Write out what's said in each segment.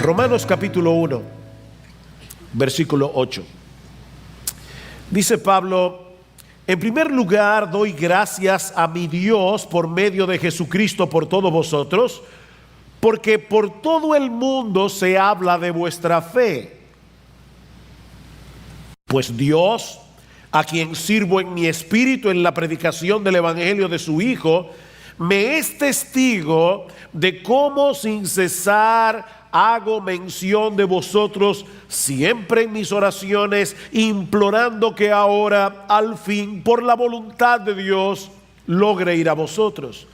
Romanos capítulo 1, versículo 8. Dice Pablo: en primer lugar doy gracias a mi Dios por medio de Jesucristo por todos vosotros, porque por todo el mundo se habla de vuestra fe. Pues Dios, a quien sirvo en mi espíritu en la predicación del evangelio de su Hijo, me es testigo de cómo sin cesar hago mención de vosotros siempre en mis oraciones, implorando que ahora, al fin, por la voluntad de Dios, logre ir a vosotros,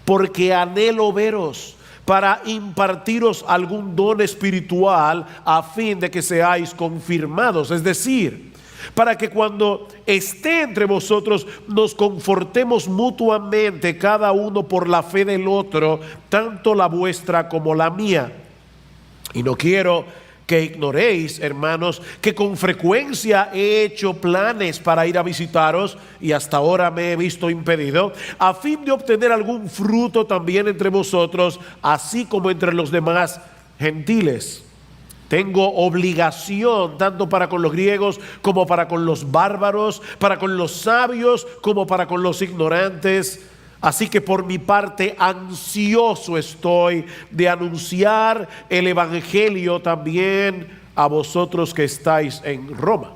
porque anhelo veros para impartiros algún don espiritual a fin de que seáis confirmados, es decir, para que cuando esté entre vosotros nos confortemos mutuamente cada uno por la fe del otro, tanto la vuestra como la mía. Y no quiero que ignoréis, hermanos, que con frecuencia he hecho planes para ir a visitaros y hasta ahora me he visto impedido, a fin de obtener algún fruto también entre vosotros, así como entre los demás gentiles. Tengo obligación tanto para con los griegos como para con los bárbaros, para con los sabios como para con los ignorantes. Así que por mi parte ansioso estoy de anunciar el evangelio también a vosotros que estáis en Roma.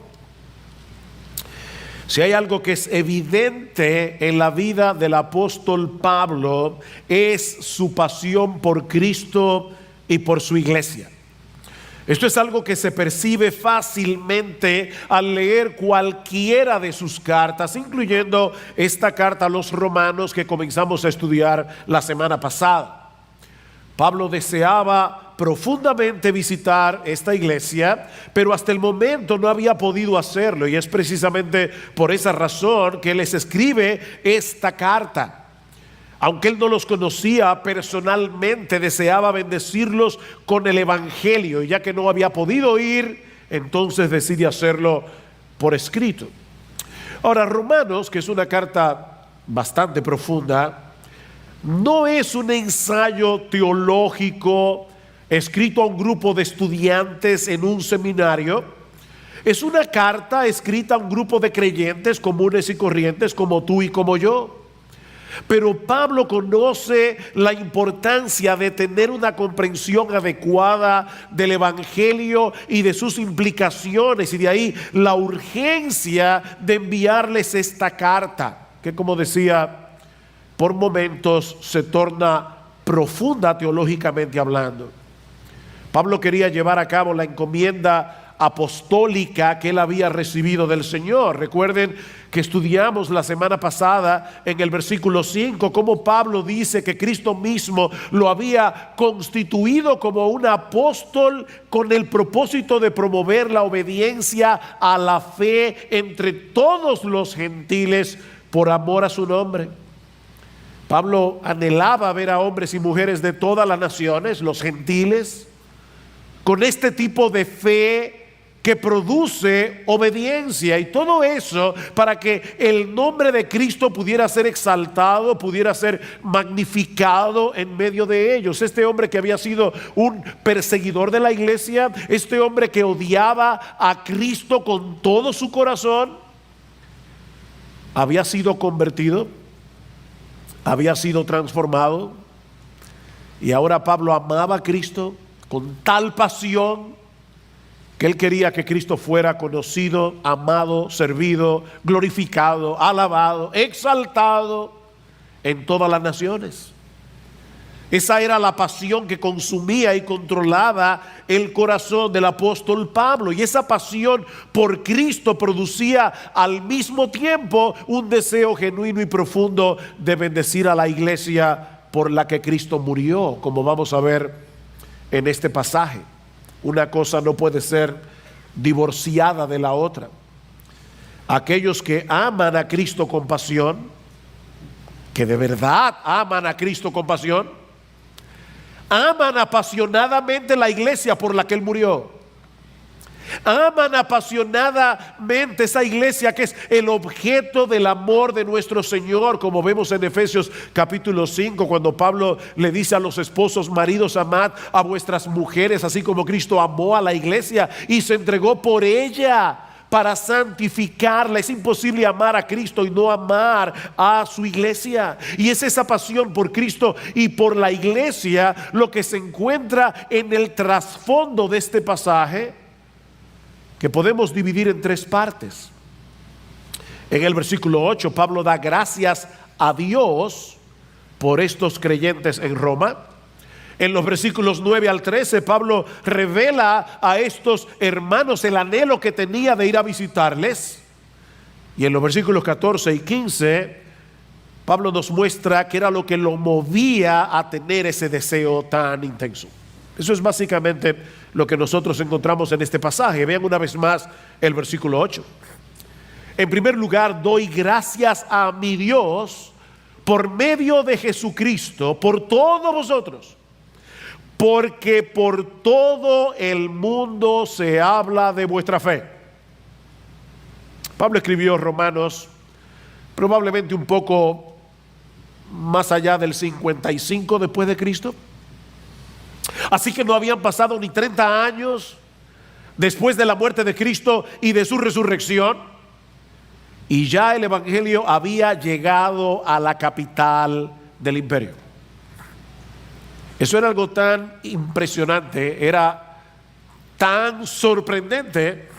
Si hay algo que es evidente en la vida del apóstol Pablo, es su pasión por Cristo y por su iglesia. Esto es algo que se percibe fácilmente al leer cualquiera de sus cartas, incluyendo esta carta a los romanos que comenzamos a estudiar la semana pasada. Pablo deseaba profundamente visitar esta iglesia, pero hasta el momento no había podido hacerlo, y es precisamente por esa razón que les escribe esta carta. Aunque él no los conocía personalmente, deseaba bendecirlos con el evangelio, y ya que no había podido ir, entonces decide hacerlo por escrito. Ahora, Romanos, que es una carta bastante profunda, no es un ensayo teológico escrito a un grupo de estudiantes en un seminario. Es una carta escrita a un grupo de creyentes comunes y corrientes como tú y como yo. Pero Pablo conoce la importancia de tener una comprensión adecuada del evangelio y de sus implicaciones, y de ahí la urgencia de enviarles esta carta, que, como decía, por momentos se torna profunda teológicamente hablando. Pablo quería llevar a cabo la encomienda apostólica que él había recibido del Señor. Recuerden que estudiamos la semana pasada en el versículo 5 cómo Pablo dice que Cristo mismo lo había constituido como un apóstol con el propósito de promover la obediencia a la fe entre todos los gentiles por amor a su nombre. Pablo anhelaba ver a hombres y mujeres de todas las naciones, los gentiles, con este tipo de fe que produce obediencia, y todo eso para que el nombre de Cristo pudiera ser exaltado, pudiera ser magnificado en medio de ellos. Este hombre que había sido un perseguidor de la iglesia, este hombre que odiaba a Cristo con todo su corazón, había sido convertido, había sido transformado, y ahora Pablo amaba a Cristo con tal pasión que él quería que Cristo fuera conocido, amado, servido, glorificado, alabado, exaltado en todas las naciones. Esa era la pasión que consumía y controlaba el corazón del apóstol Pablo, y esa pasión por Cristo producía al mismo tiempo un deseo genuino y profundo de bendecir a la iglesia por la que Cristo murió, como vamos a ver en este pasaje. Una cosa no puede ser divorciada de la otra. Aquellos que aman a Cristo con pasión, que de verdad aman a Cristo con pasión, aman apasionadamente la iglesia por la que Él murió. Aman apasionadamente esa iglesia que es el objeto del amor de nuestro Señor, como vemos en Efesios capítulo 5, cuando Pablo le dice a los esposos: maridos, amad a vuestras mujeres, así como Cristo amó a la iglesia y se entregó por ella para santificarla. Es imposible amar a Cristo y no amar a su iglesia. Y es esa pasión por Cristo y por la iglesia lo que se encuentra en el trasfondo de este pasaje, que podemos dividir en tres partes. En el versículo 8, Pablo da gracias a Dios por estos creyentes en Roma. En los versículos 9 al 13, Pablo revela a estos hermanos el anhelo que tenía de ir a visitarles. Y en los versículos 14 y 15, Pablo nos muestra qué era lo que lo movía a tener ese deseo tan intenso. Eso es básicamente lo que nosotros encontramos en este pasaje. Vean una vez más el versículo 8. En primer lugar, doy gracias a mi Dios por medio de Jesucristo, por todos vosotros, porque por todo el mundo se habla de vuestra fe. Pablo escribió Romanos probablemente un poco más allá del 55 después de Cristo. Así que no habían pasado ni 30 años después de la muerte de Cristo y de su resurrección, y ya el evangelio había llegado a la capital del imperio. Eso era algo tan impresionante, era tan sorprendente,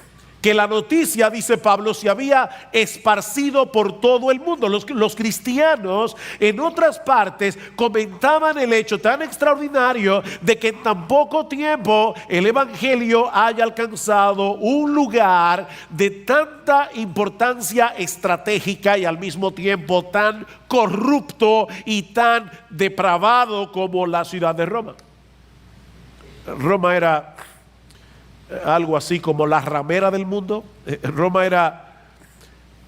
que la noticia, dice Pablo, se había esparcido por todo el mundo. Los cristianos en otras partes comentaban el hecho tan extraordinario de que en tan poco tiempo el evangelio haya alcanzado un lugar de tanta importancia estratégica y al mismo tiempo tan corrupto y tan depravado como la ciudad de Roma. Roma era algo así como la ramera del mundo. Roma era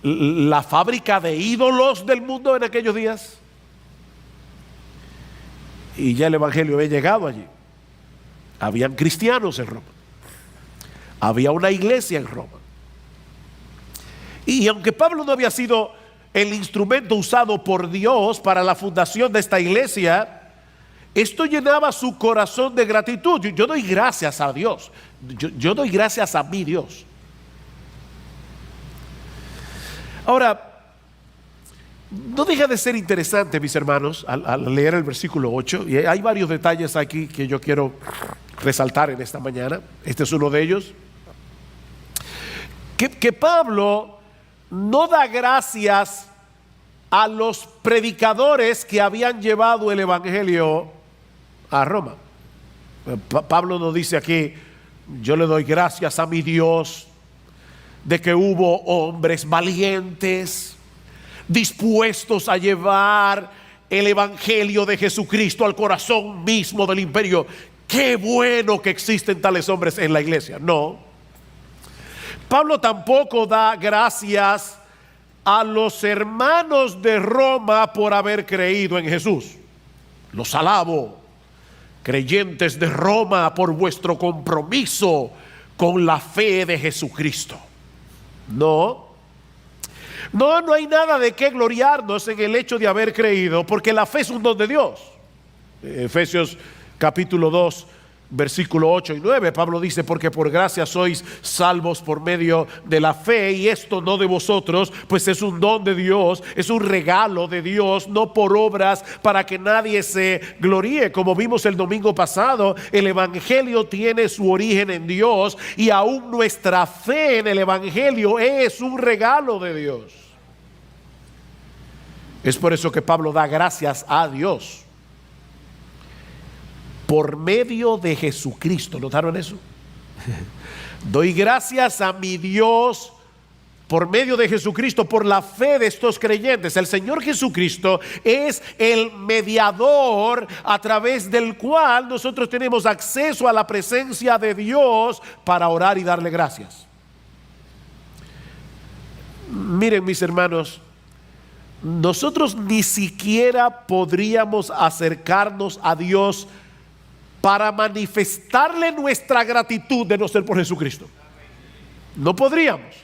la fábrica de ídolos del mundo en aquellos días. Y ya el evangelio había llegado allí. Habían cristianos en Roma. Había una iglesia en Roma. Y aunque Pablo no había sido el instrumento usado por Dios para la fundación de esta iglesia, esto llenaba su corazón de gratitud. Yo doy gracias a Dios. Yo doy gracias a mi Dios. Ahora, no deja de ser interesante, mis hermanos, al leer el versículo 8. Y hay varios detalles aquí que yo quiero resaltar en esta mañana. Este es uno de ellos. Que Pablo no da gracias a los predicadores que habían llevado el evangelio a Roma. Pablo nos dice aquí: yo le doy gracias a mi Dios de que hubo hombres valientes dispuestos a llevar el evangelio de Jesucristo al corazón mismo del imperio. Qué bueno que existen tales hombres en la iglesia. No, Pablo tampoco da gracias a los hermanos de Roma por haber creído en Jesús. Los alabo, creyentes de Roma, por vuestro compromiso con la fe de Jesucristo. No hay nada de qué gloriarnos en el hecho de haber creído, porque la fe es un don de Dios. Efesios capítulo 2, versículo 8 y 9, Pablo dice: porque por gracia sois salvos por medio de la fe, y esto no de vosotros, pues es un don de Dios, es un regalo de Dios, no por obras, para que nadie se gloríe. Como vimos el domingo pasado, el evangelio tiene su origen en Dios, y aún nuestra fe en el evangelio es un regalo de Dios. Es por eso que Pablo da gracias a Dios por medio de Jesucristo. ¿Notaron eso? Doy gracias a mi Dios por medio de Jesucristo, por la fe de estos creyentes. El Señor Jesucristo es el mediador a través del cual nosotros tenemos acceso a la presencia de Dios para orar y darle gracias. Miren, mis hermanos, nosotros ni siquiera podríamos acercarnos a Dios para manifestarle nuestra gratitud de no ser por Jesucristo. No podríamos.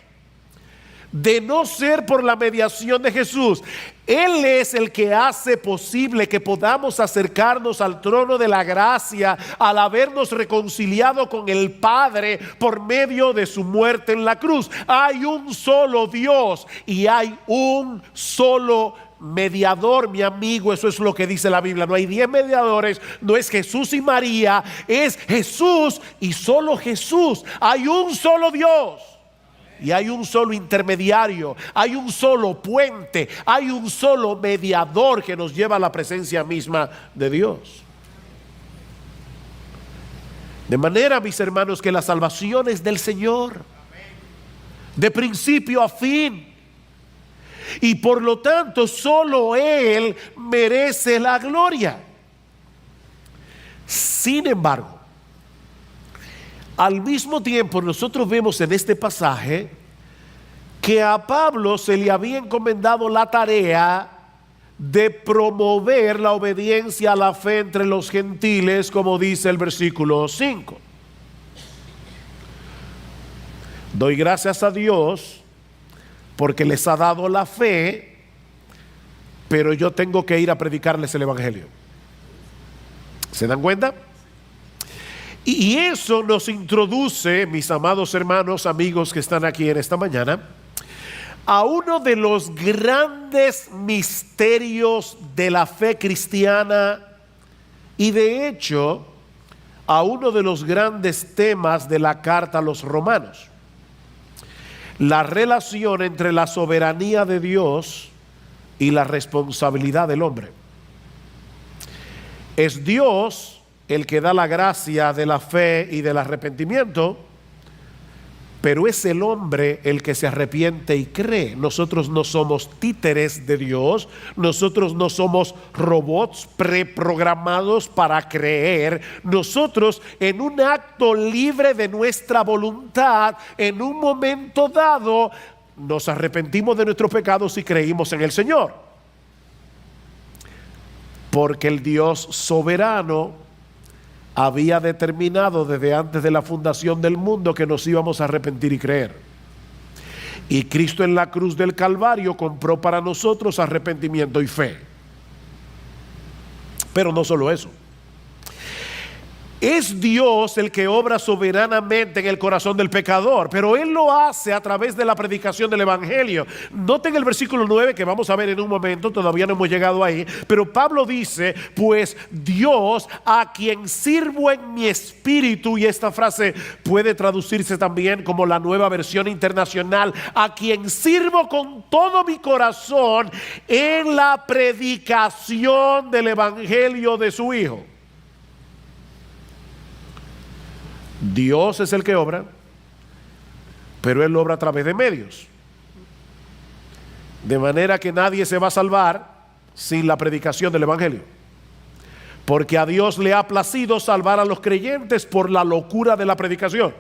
De no ser por la mediación de Jesús. Él es el que hace posible que podamos acercarnos al trono de la gracia al habernos reconciliado con el Padre por medio de su muerte en la cruz. Hay un solo Dios y hay un solo mediador, mi amigo. Eso es lo que dice la Biblia. No hay 10 mediadores, no es Jesús y María, es Jesús y solo Jesús. Hay un solo Dios. Y hay un solo intermediario, hay un solo puente, hay un solo mediador que nos lleva a la presencia misma de Dios. De manera, mis hermanos, que la salvación es del Señor, de principio a fin. Y por lo tanto, solo Él merece la gloria. Sin embargo, al mismo tiempo, nosotros vemos en este pasaje que a Pablo se le había encomendado la tarea de promover la obediencia a la fe entre los gentiles, como dice el versículo 5. Doy gracias a Dios porque les ha dado la fe, pero yo tengo que ir a predicarles el evangelio. ¿Se dan cuenta? Y eso nos introduce, mis amados hermanos, amigos que están aquí en esta mañana, a uno de los grandes misterios de la fe cristiana y de hecho a uno de los grandes temas de la carta a los romanos: la relación entre la soberanía de Dios y la responsabilidad del hombre. Es Dios el que da la gracia de la fe y del arrepentimiento, pero es el hombre el que se arrepiente y cree. Nosotros no somos títeres de Dios, nosotros no somos robots preprogramados para creer. Nosotros, en un acto libre de nuestra voluntad, en un momento dado, nos arrepentimos de nuestros pecados y creímos en el Señor. Porque el Dios soberano había determinado desde antes de la fundación del mundo que nos íbamos a arrepentir y creer. Y Cristo en la cruz del Calvario compró para nosotros arrepentimiento y fe. Pero no solo eso. Es Dios el que obra soberanamente en el corazón del pecador, pero Él lo hace a través de la predicación del Evangelio. Noten el versículo 9 que vamos a ver en un momento, todavía no hemos llegado ahí, pero Pablo dice: pues Dios, a quien sirvo en mi espíritu, y esta frase puede traducirse también como la Nueva Versión Internacional, a quien sirvo con todo mi corazón en la predicación del Evangelio de su Hijo. Dios es el que obra, pero Él obra a través de medios. De manera que nadie se va a salvar sin la predicación del Evangelio. Porque a Dios le ha placido salvar a los creyentes por la locura de la predicación.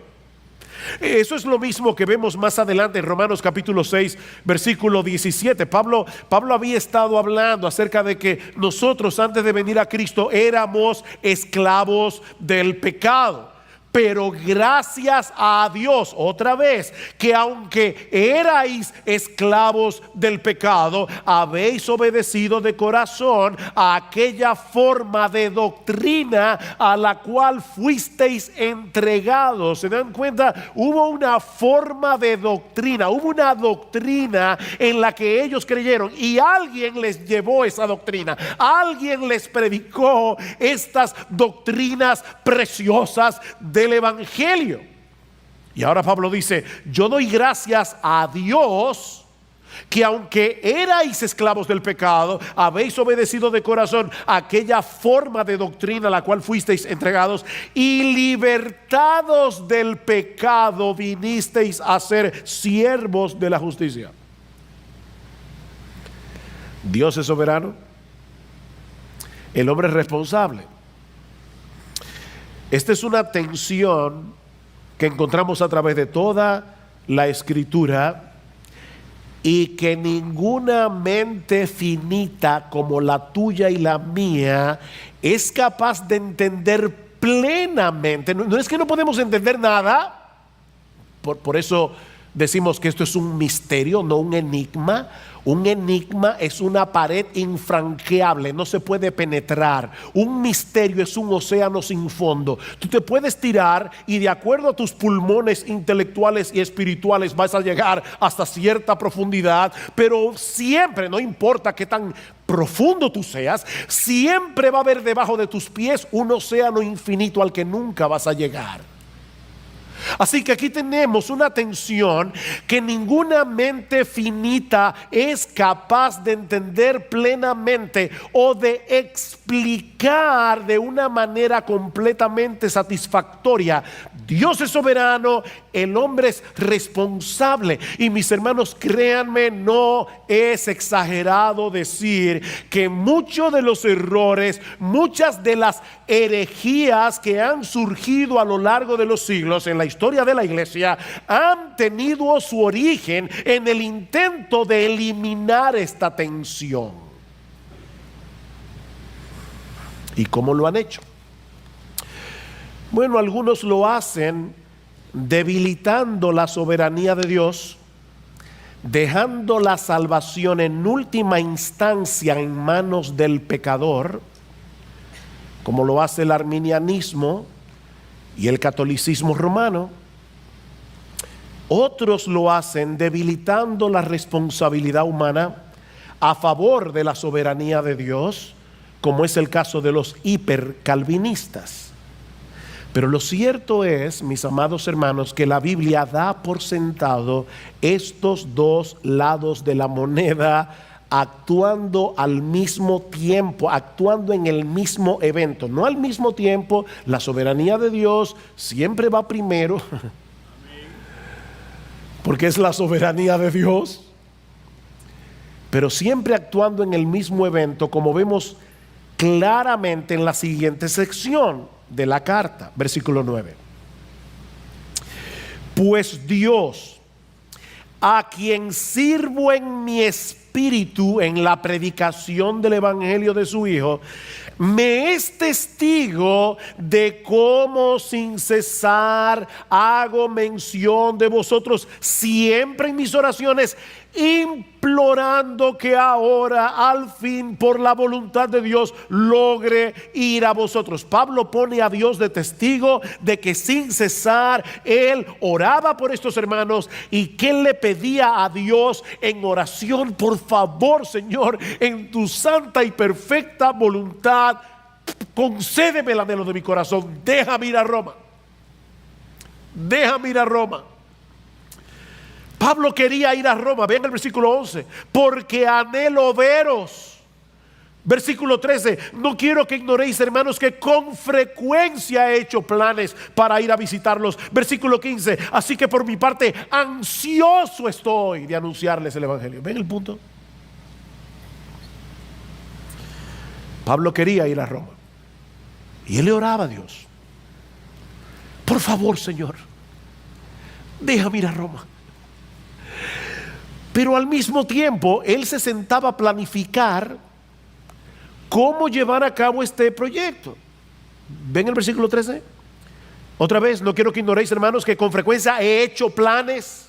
Eso es lo mismo que vemos más adelante en Romanos capítulo 6, versículo 17. Pablo había estado hablando acerca de que nosotros, antes de venir a Cristo, éramos esclavos del pecado. Pero gracias a Dios, otra vez, que aunque erais esclavos del pecado, habéis obedecido de corazón a aquella forma de doctrina a la cual fuisteis entregados. ¿Se dan cuenta? Hubo una forma de doctrina, hubo una doctrina en la que ellos creyeron y alguien les llevó esa doctrina. Alguien les predicó estas doctrinas preciosas del Evangelio. Y ahora Pablo dice: yo doy gracias a Dios que aunque erais esclavos del pecado, habéis obedecido de corazón aquella forma de doctrina a la cual fuisteis entregados, y libertados del pecado vinisteis a ser siervos de la justicia. Dios es soberano, el hombre es responsable. Esta es una tensión que encontramos a través de toda la Escritura y que ninguna mente finita como la tuya y la mía es capaz de entender plenamente. No es que no podemos entender nada, Por eso decimos que esto es un misterio, no un enigma. Un enigma es una pared infranqueable, no se puede penetrar. Un misterio es un océano sin fondo. Tú te puedes tirar y de acuerdo a tus pulmones intelectuales y espirituales vas a llegar hasta cierta profundidad, pero siempre, no importa qué tan profundo tú seas, siempre va a haber debajo de tus pies un océano infinito al que nunca vas a llegar. Así que aquí tenemos una tensión que ninguna mente finita es capaz de entender plenamente o de explicar de una manera completamente satisfactoria. Dios es soberano, el hombre es responsable. Y mis hermanos, créanme, no es exagerado decir que muchos de los errores, muchas de las herejías que han surgido a lo largo de los siglos en la historia de la iglesia han tenido su origen en el intento de eliminar esta tensión. ¿Y cómo lo han hecho? Bueno, algunos lo hacen debilitando la soberanía de Dios, dejando la salvación en última instancia en manos del pecador, como lo hace el arminianismo y el catolicismo romano. Otros lo hacen debilitando la responsabilidad humana a favor de la soberanía de Dios, como es el caso de los hipercalvinistas. Pero lo cierto es, mis amados hermanos, que la Biblia da por sentado estos dos lados de la moneda actuando al mismo tiempo, actuando en el mismo evento, no al mismo tiempo. La soberanía de Dios siempre va primero, porque es la soberanía de Dios, pero siempre actuando en el mismo evento, como vemos claramente en la siguiente sección de la carta, versículo 9. Pues Dios, a quien sirvo en mi espíritu en la predicación del evangelio de su Hijo, me es testigo de cómo sin cesar hago mención de vosotros siempre en mis oraciones, implorando que ahora al fin por la voluntad de Dios logre ir a vosotros. Pablo pone a Dios de testigo de que sin cesar él oraba por estos hermanos y que él le pedía a Dios en oración: por favor, Señor, en tu santa y perfecta voluntad, concédeme el anhelo de mi corazón, déjame ir a Roma, déjame ir a Roma. Pablo quería ir a Roma, vean el versículo 11, porque anhelo veros. Versículo 13, no quiero que ignoréis, hermanos, que con frecuencia he hecho planes para ir a visitarlos. Versículo 15, así que por mi parte ansioso estoy de anunciarles el evangelio. ¿Ven el punto? Pablo quería ir a Roma y él le oraba a Dios: por favor, Señor, déjame ir a Roma. Pero al mismo tiempo él se sentaba a planificar cómo llevar a cabo este proyecto. ¿Ven el versículo 13? Otra vez, no quiero que ignoréis, hermanos, que con frecuencia he hecho planes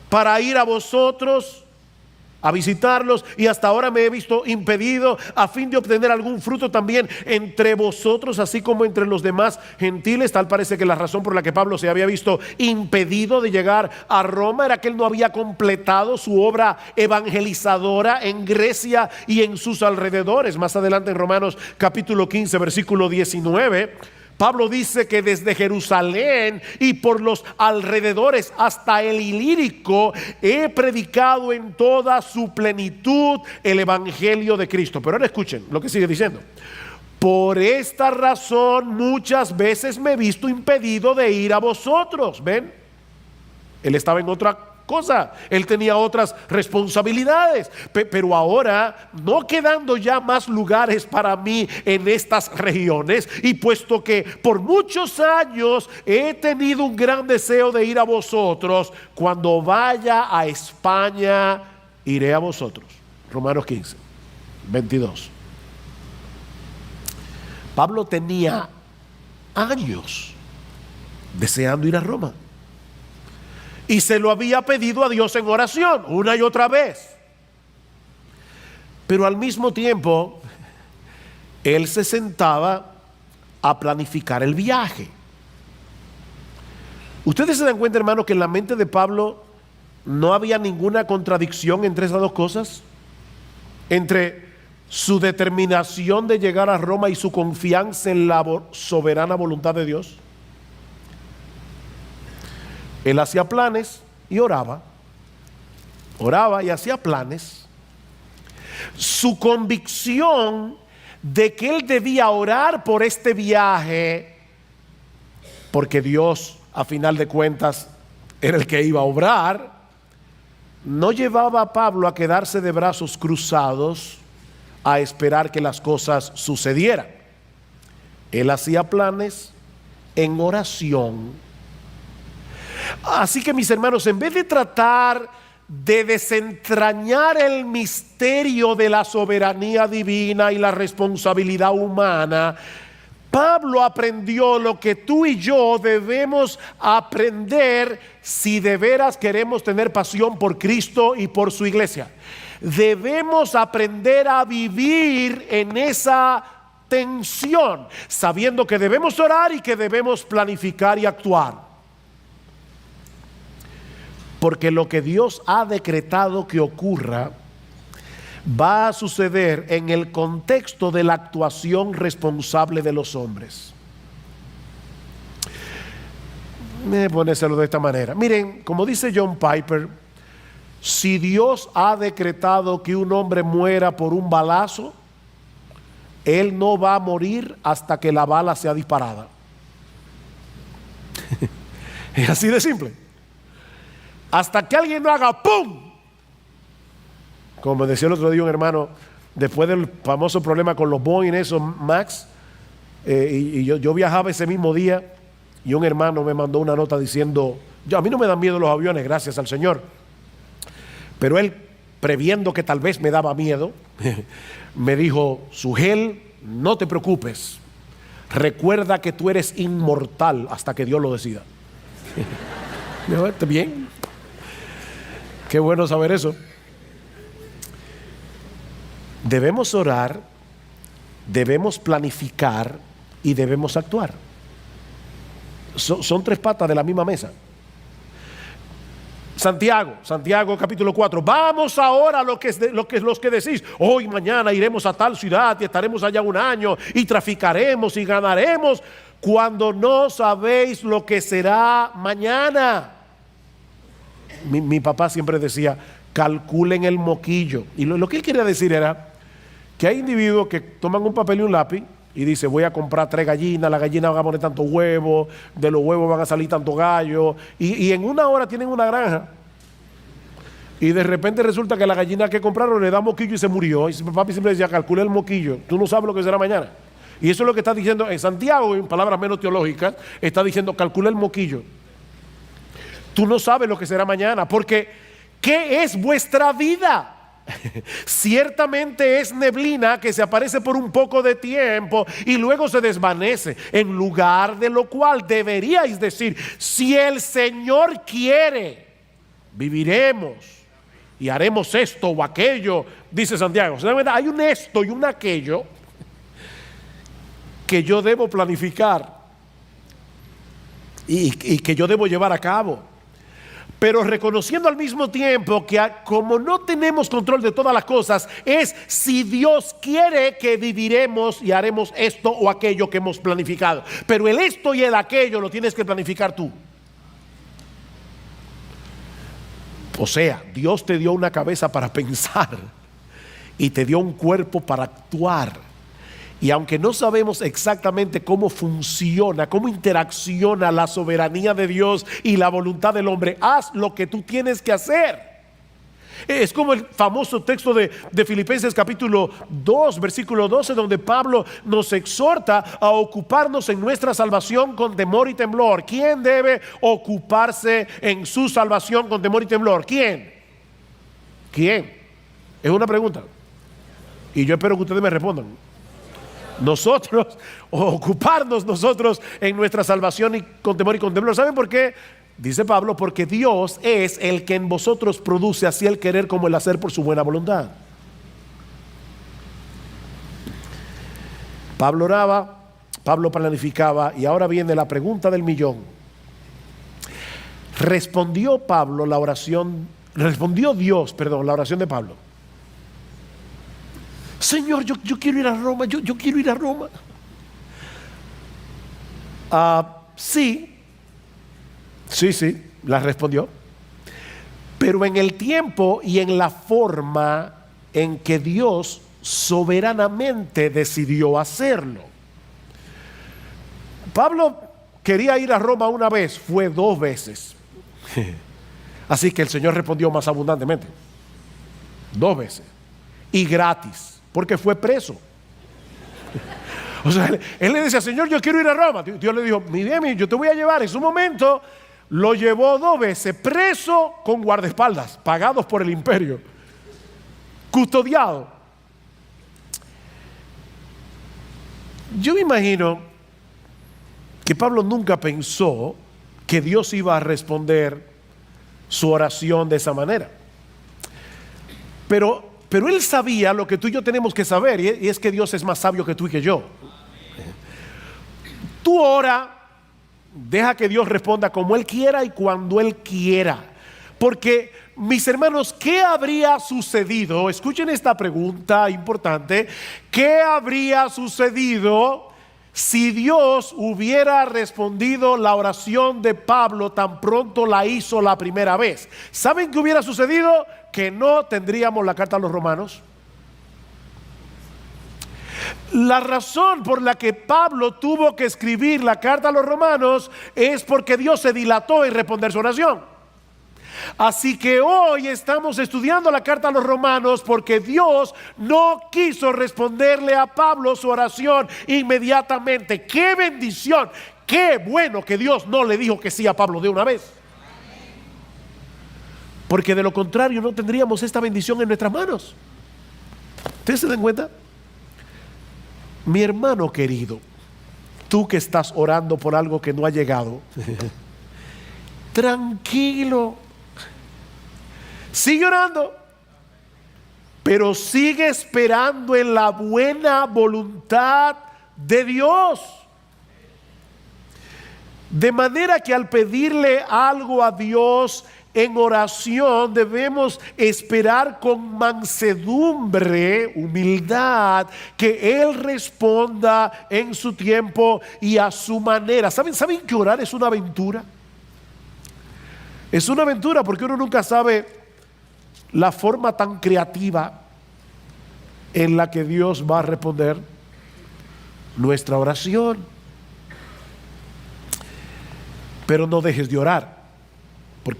para ir a vosotros a visitarlos, y hasta ahora me he visto impedido a fin de obtener algún fruto también entre vosotros, así como entre los demás gentiles. Tal parece que la razón por la que Pablo se había visto impedido de llegar a Roma era que él no había completado su obra evangelizadora en Grecia y en sus alrededores. Más adelante en Romanos capítulo 15 versículo 19, Pablo dice que desde Jerusalén y por los alrededores hasta el Ilírico he predicado en toda su plenitud el evangelio de Cristo. Pero ahora escuchen lo que sigue diciendo: por esta razón muchas veces me he visto impedido de ir a vosotros. ¿Ven? Él estaba en otra cosa, él tenía otras responsabilidades, pero ahora no quedando ya más lugares para mí en estas regiones, y puesto que por muchos años he tenido un gran deseo de ir a vosotros, cuando vaya a España iré a vosotros. Romanos 15, 22. Pablo tenía años deseando ir a Roma. Y se lo había pedido a Dios en oración, una y otra vez. Pero al mismo tiempo, él se sentaba a planificar el viaje. Ustedes se dan cuenta, hermano, que en la mente de Pablo no había ninguna contradicción entre esas dos cosas, entre su determinación de llegar a Roma y su confianza en la soberana voluntad de Dios. Él hacía planes y oraba y hacía planes. Su convicción de que él debía orar por este viaje, porque Dios, a final de cuentas, era el que iba a obrar, no llevaba a Pablo a quedarse de brazos cruzados a esperar que las cosas sucedieran. Él hacía planes en oración. Así que, mis hermanos, en vez de tratar de desentrañar el misterio de la soberanía divina y la responsabilidad humana, Pablo aprendió lo que tú y yo debemos aprender si de veras queremos tener pasión por Cristo y por su iglesia. Debemos aprender a vivir en esa tensión, sabiendo que debemos orar y que debemos planificar y actuar. Porque lo que Dios ha decretado que ocurra va a suceder en el contexto de la actuación responsable de los hombres. Me ponérselo de esta manera. Miren, como dice John Piper, si Dios ha decretado que un hombre muera por un balazo, él no va a morir hasta que la bala sea disparada. Es así de simple. Hasta que alguien no haga ¡pum! Como decía el otro día un hermano, después del famoso problema con los Boeing, esos Max, y yo viajaba ese mismo día, y un hermano me mandó una nota diciendo, a mí no me dan miedo los aviones, gracias al Señor, pero él, previendo que tal vez me daba miedo, me dijo, Sugel, no te preocupes, recuerda que tú eres inmortal hasta que Dios lo decida. ¿Está bien? Qué bueno saber eso. Debemos orar, debemos planificar y debemos actuar. Son tres patas de la misma mesa. Santiago capítulo 4. Vamos ahora los que decís, hoy mañana iremos a tal ciudad y estaremos allá un año y traficaremos y ganaremos, cuando no sabéis lo que será mañana. Mi papá siempre decía, calculen el moquillo. Y lo que él quería decir era que hay individuos que toman un papel y un lápiz y dicen, voy a comprar 3 gallinas, las gallinas van a poner tantos huevos, de los huevos van a salir tantos gallos, y en una hora tienen una granja. Y de repente resulta que la gallina que compraron le da moquillo y se murió. Y mi papá siempre decía, calcula el moquillo, tú no sabes lo que será mañana. Y eso es lo que está diciendo en Santiago, en palabras menos teológicas, está diciendo, calcula el moquillo. Tú no sabes lo que será mañana, porque ¿qué es vuestra vida? Ciertamente es neblina que se aparece por un poco de tiempo y luego se desvanece. En lugar de lo cual deberíais decir, si el Señor quiere, viviremos y haremos esto o aquello, dice Santiago. Hay un esto y un aquello que yo debo planificar y que yo debo llevar a cabo. Pero reconociendo al mismo tiempo que como no tenemos control de todas las cosas, es si Dios quiere que viviremos y haremos esto o aquello que hemos planificado. Pero el esto y el aquello lo tienes que planificar tú. O sea, Dios te dio una cabeza para pensar y te dio un cuerpo para actuar. Y aunque no sabemos exactamente cómo funciona, cómo interacciona la soberanía de Dios y la voluntad del hombre, haz lo que tú tienes que hacer. Es como el famoso texto de Filipenses capítulo 2, versículo 12, donde Pablo nos exhorta a ocuparnos en nuestra salvación con temor y temblor. ¿Quién debe ocuparse en su salvación con temor y temblor? ¿Quién? Es una pregunta. Y yo espero que ustedes me respondan. Nosotros, ocuparnos nosotros en nuestra salvación y con temor y con temblor. ¿Saben por qué dice Pablo, porque Dios es el que en vosotros produce así el querer como el hacer por su buena voluntad. Pablo oraba, Pablo planificaba, y ahora viene la pregunta del millón. Respondió Dios, la oración de Pablo. Señor, yo quiero ir a Roma, yo quiero ir a Roma. Sí, la respondió. Pero en el tiempo y en la forma en que Dios soberanamente decidió hacerlo. Pablo quería ir a Roma una vez, fue 2 veces. Así que el Señor respondió más abundantemente. 2 veces. Y gratis, porque fue preso. O sea, él le decía, Señor, yo quiero ir a Roma. Dios le dijo, mire, yo te voy a llevar. En su momento lo llevó 2 veces preso con guardaespaldas, pagados por el imperio, custodiado. Yo me imagino que Pablo nunca pensó que Dios iba a responder su oración de esa manera. Pero él sabía lo que tú y yo tenemos que saber, y es que Dios es más sabio que tú y que yo. Tú ora, deja que Dios responda como Él quiera y cuando Él quiera. Porque, mis hermanos, ¿qué habría sucedido? Escuchen esta pregunta importante. ¿Qué habría sucedido si Dios hubiera respondido la oración de Pablo tan pronto la hizo la primera vez? ¿Saben qué hubiera sucedido? Que no tendríamos la carta a los romanos. La razón por la que Pablo tuvo que escribir la carta a los romanos es porque Dios se dilató en responder su oración. Así que hoy estamos estudiando la carta a los romanos porque Dios no quiso responderle a Pablo su oración inmediatamente. ¡Qué bendición! ¡Qué bueno que Dios no le dijo que sí a Pablo de una vez! Porque de lo contrario no tendríamos esta bendición en nuestras manos. ¿Ustedes se dan cuenta? Mi hermano querido, tú que estás orando por algo que no ha llegado, tranquilo, sigue orando, pero sigue esperando en la buena voluntad de Dios. De manera que al pedirle algo a Dios en oración debemos esperar con mansedumbre, humildad, que Él responda en su tiempo y a su manera. ¿Saben que orar es una aventura? Es una aventura porque uno nunca sabe la forma tan creativa en la que Dios va a responder nuestra oración. Pero no dejes de orar.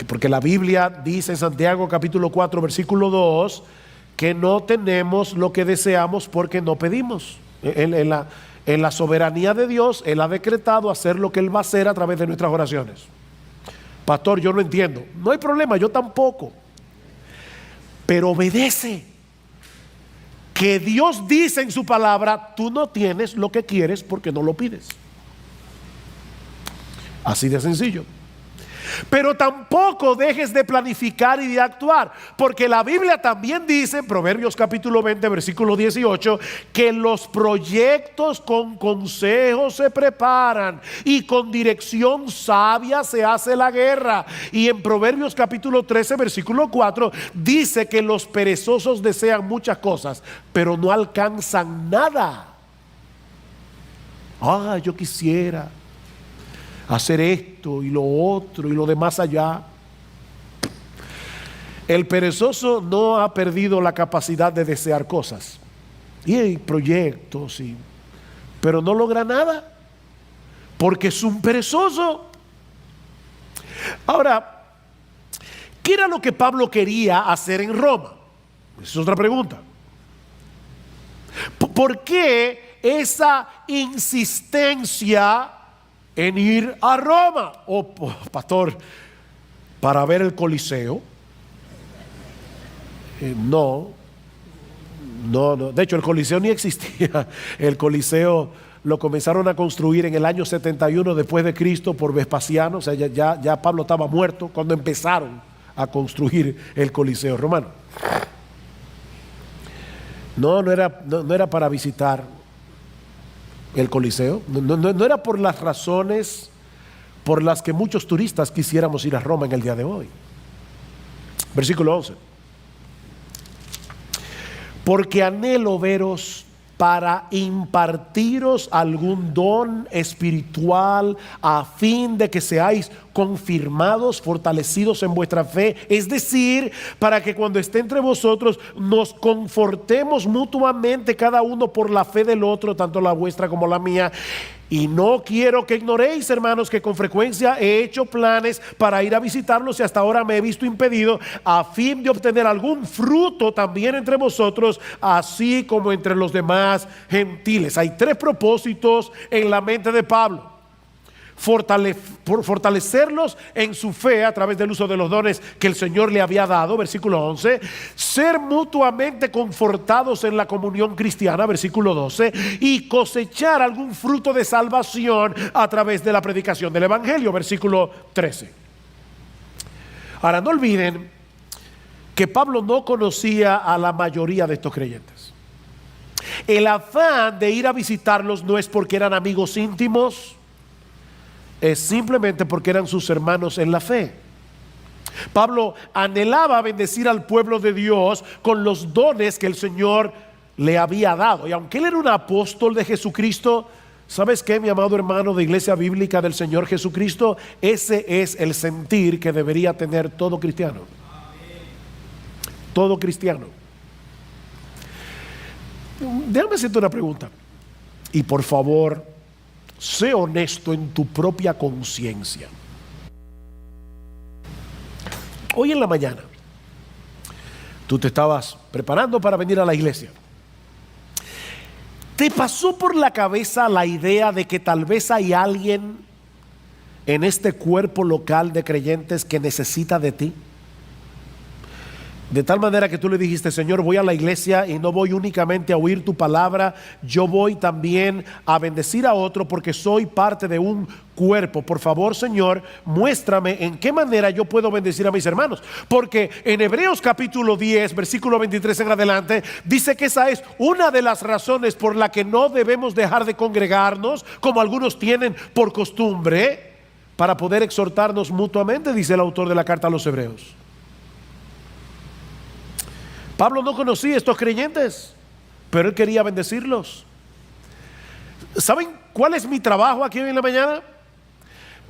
Porque la Biblia dice en Santiago capítulo 4 versículo 2 que no tenemos lo que deseamos porque no pedimos. En la soberanía de Dios, Él ha decretado hacer lo que Él va a hacer a través de nuestras oraciones. Pastor, yo no entiendo. No hay problema, yo tampoco. Pero obedece. Que Dios dice en su palabra, tú no tienes lo que quieres porque no lo pides. Así de sencillo. Pero tampoco dejes de planificar y de actuar, porque la Biblia también dice en Proverbios capítulo 20 versículo 18 que los proyectos con consejo se preparan y con dirección sabia se hace la guerra. Y en Proverbios capítulo 13 versículo 4 dice que los perezosos desean muchas cosas pero no alcanzan nada. Yo quisiera hacer esto y lo otro y lo demás allá. El perezoso no ha perdido la capacidad de desear cosas y hay proyectos, pero no logra nada porque es un perezoso. Ahora, ¿qué era lo que Pablo quería hacer en Roma? Esa es otra pregunta. ¿Por qué esa insistencia en ir a Roma? Pastor, para ver el Coliseo. No. De hecho, el Coliseo ni existía. El Coliseo lo comenzaron a construir en el año 71 después de Cristo por Vespasiano. O sea, ya Pablo estaba muerto cuando empezaron a construir el Coliseo romano. No era para visitar el Coliseo. No era por las razones por las que muchos turistas quisiéramos ir a Roma en el día de hoy. Versículo 11. Porque anhelo veros para impartiros algún don espiritual, a fin de que seáis confirmados, fortalecidos en vuestra fe, es decir, para que cuando esté entre vosotros nos confortemos mutuamente cada uno por la fe del otro, tanto la vuestra como la mía. Y no quiero que ignoréis, hermanos, que con frecuencia he hecho planes para ir a visitarlos y hasta ahora me he visto impedido, a fin de obtener algún fruto también entre vosotros, así como entre los demás gentiles. Hay tres propósitos en la mente de Pablo: fortalecerlos en su fe a través del uso de los dones que el Señor le había dado, versículo 11, ser mutuamente confortados en la comunión cristiana, versículo 12, y cosechar algún fruto de salvación a través de la predicación del Evangelio, versículo 13. Ahora, no olviden que Pablo no conocía a la mayoría de estos creyentes. El afán de ir a visitarlos no es porque eran amigos íntimos, es simplemente porque eran sus hermanos en la fe. Pablo anhelaba bendecir al pueblo de Dios con los dones que el Señor le había dado. Y aunque él era un apóstol de Jesucristo, ¿sabes qué, mi amado hermano de Iglesia Bíblica del Señor Jesucristo? Ese es el sentir que debería tener todo cristiano. Todo cristiano. Déjame hacerte una pregunta. Y por favor, sé honesto en tu propia conciencia. Hoy en la mañana, tú te estabas preparando para venir a la iglesia. ¿Te pasó por la cabeza la idea de que tal vez hay alguien en este cuerpo local de creyentes que necesita de ti? De tal manera que tú le dijiste: Señor, voy a la iglesia y no voy únicamente a oír tu palabra, yo voy también a bendecir a otro porque soy parte de un cuerpo. Por favor, Señor, muéstrame en qué manera yo puedo bendecir a mis hermanos. Porque en Hebreos capítulo 10, versículo 23 en adelante, dice que esa es una de las razones por la que no debemos dejar de congregarnos, como algunos tienen por costumbre, para poder exhortarnos mutuamente, dice el autor de la carta a los Hebreos. Pablo no conocía a estos creyentes, pero él quería bendecirlos. ¿Saben cuál es mi trabajo aquí hoy en la mañana?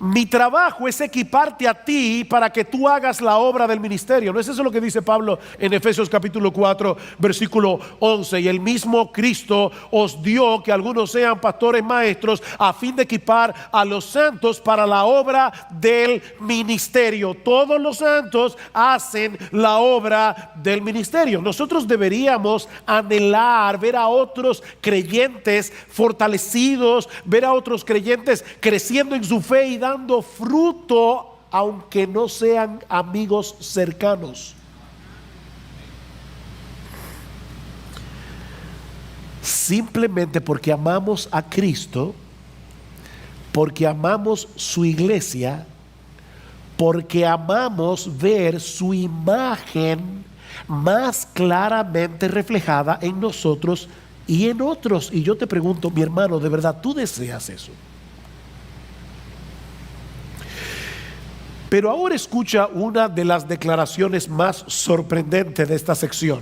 Mi trabajo es equiparte a ti para que tú hagas la obra del ministerio. ¿No es eso lo que dice Pablo en Efesios capítulo 4, versículo 11? Y el mismo Cristo os dio que algunos sean pastores maestros, a fin de equipar a los santos para la obra del ministerio. Todos los santos hacen la obra del ministerio. Nosotros deberíamos anhelar ver a otros creyentes fortalecidos, ver a otros creyentes creciendo en su fe y dando fruto, aunque no sean amigos cercanos. Simplemente porque amamos a Cristo, porque amamos su iglesia, porque amamos ver su imagen más claramente reflejada en nosotros y en otros. Y yo te pregunto, mi hermano, ¿de verdad tú deseas eso? Pero ahora escucha una de las declaraciones más sorprendentes de esta sección.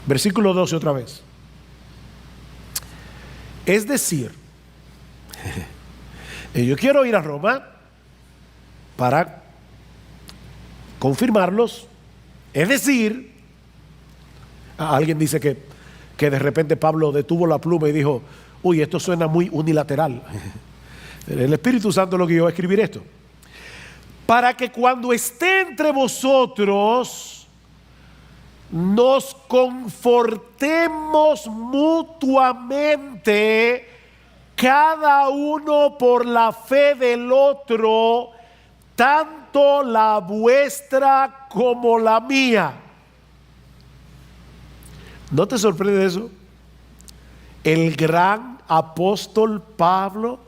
Versículo 12 otra vez. Es decir, yo quiero ir a Roma para confirmarlos. Es decir, alguien dice que de repente Pablo detuvo la pluma y dijo: uy, esto suena muy unilateral. El Espíritu Santo lo guió a escribir esto. Para que cuando esté entre vosotros nos confortemos mutuamente, cada uno por la fe del otro, tanto la vuestra como la mía. ¿No te sorprende eso? El gran apóstol Pablo,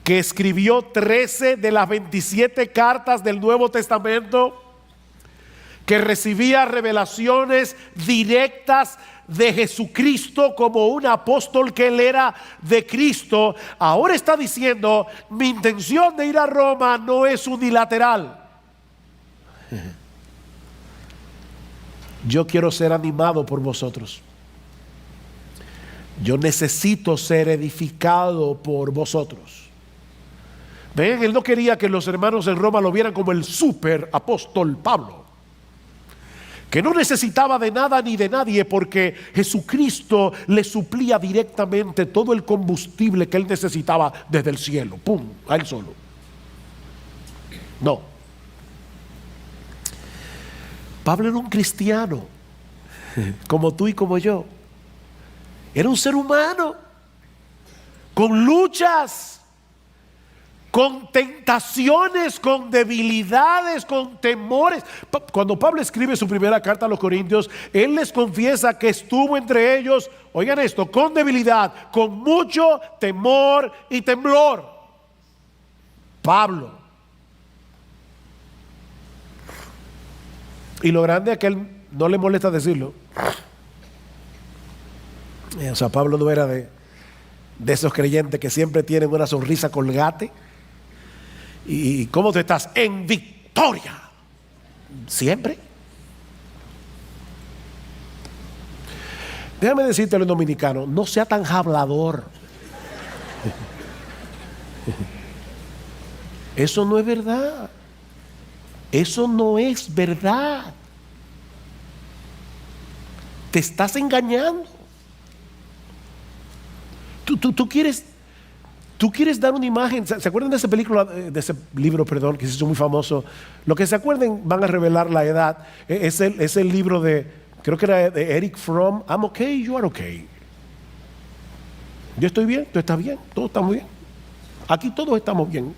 que escribió 13 de las 27 cartas del Nuevo Testamento, que recibía revelaciones directas de Jesucristo como un apóstol que él era de Cristo, ahora está diciendo: mi intención de ir a Roma no es unilateral. Yo quiero ser animado por vosotros. Yo necesito ser edificado por vosotros. Ven, él no quería que los hermanos en Roma lo vieran como el super apóstol Pablo, que no necesitaba de nada ni de nadie, porque Jesucristo le suplía directamente todo el combustible que él necesitaba desde el cielo, pum, a él solo. No. Pablo era un cristiano, como tú y como yo. Era un ser humano, con luchas, con tentaciones, con debilidades, con temores. Cuando Pablo escribe su primera carta a los Corintios, él les confiesa que estuvo entre ellos, oigan esto, con debilidad, con mucho temor y temblor. Pablo. Y lo grande es que él no le molesta decirlo. O sea, Pablo no era de esos creyentes que siempre tienen una sonrisa colgate. ¿Y cómo tú estás? En victoria. Siempre. Déjame decirte en dominicano: no sea tan hablador. Eso no es verdad. Eso no es verdad. Te estás engañando. Tú quieres dar una imagen. ¿Se acuerdan de esa película, de ese libro, perdón, que se hizo muy famoso? Lo que se acuerden van a revelar la edad. Es el libro de, creo que era de Eric Fromm. I'm okay, you are okay. Yo estoy bien, tú estás bien, todos estamos bien. Aquí todos estamos bien.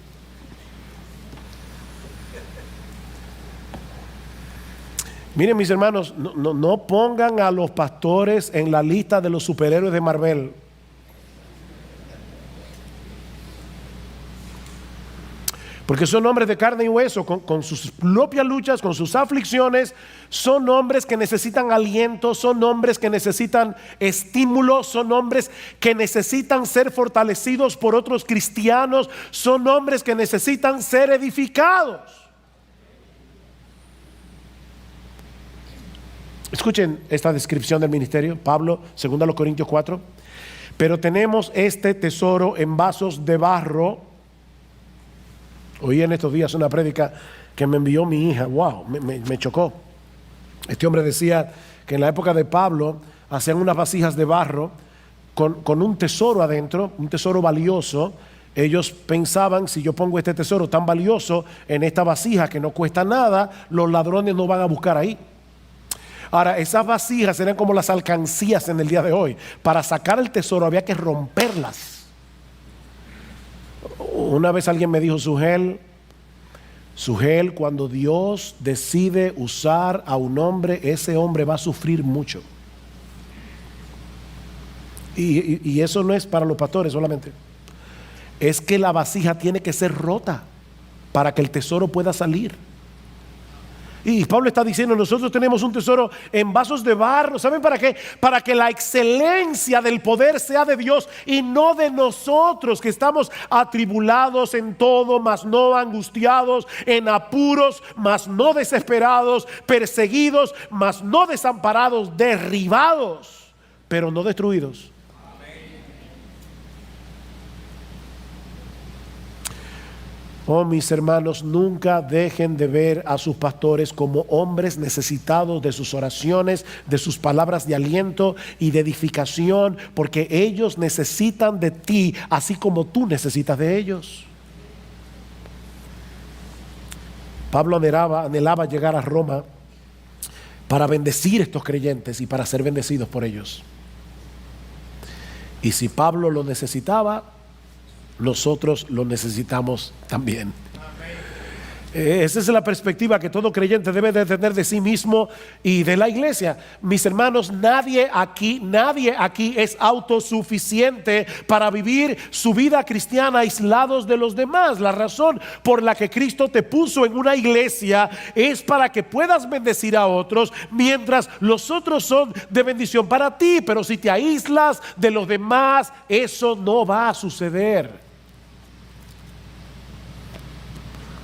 Miren, mis hermanos, no pongan a los pastores en la lista de los superhéroes de Marvel. Porque son hombres de carne y hueso, con sus propias luchas, con sus aflicciones. Son hombres que necesitan aliento, son hombres que necesitan estímulo, son hombres que necesitan ser fortalecidos por otros cristianos, son hombres que necesitan ser edificados. Escuchen esta descripción del ministerio, Pablo, 2 Corintios 4. Pero tenemos este tesoro en vasos de barro. Oí en estos días una prédica que me envió mi hija. Wow, me chocó. Este hombre decía que en la época de Pablo hacían unas vasijas de barro con un tesoro adentro, un tesoro valioso. Ellos pensaban: si yo pongo este tesoro tan valioso en esta vasija que no cuesta nada, los ladrones no van a buscar ahí. Ahora, esas vasijas eran como las alcancías en el día de hoy. Para sacar el tesoro había que romperlas. Una vez alguien me dijo: Sugel, cuando Dios decide usar a un hombre, ese hombre va a sufrir mucho. Y eso no es para los pastores solamente. Es que la vasija tiene que ser rota para que el tesoro pueda salir. Y Pablo está diciendo: nosotros tenemos un tesoro en vasos de barro. ¿Saben para qué? Para que la excelencia del poder sea de Dios y no de nosotros, que estamos atribulados en todo, mas no angustiados, en apuros, mas no desesperados, perseguidos, mas no desamparados, derribados, pero no destruidos. Oh, mis hermanos, nunca dejen de ver a sus pastores como hombres necesitados de sus oraciones, de sus palabras de aliento y de edificación, porque ellos necesitan de ti, así como tú necesitas de ellos. Pablo anhelaba llegar a Roma para bendecir a estos creyentes y para ser bendecidos por ellos. Y si Pablo lo necesitaba, nosotros lo necesitamos también. Esa es la perspectiva que todo creyente debe de tener de sí mismo y de la iglesia. Mis hermanos, nadie aquí es autosuficiente para vivir su vida cristiana aislados de los demás. La razón por la que Cristo te puso en una iglesia es para que puedas bendecir a otros, mientras los otros son de bendición para ti. Pero si te aíslas de los demás, eso no va a suceder.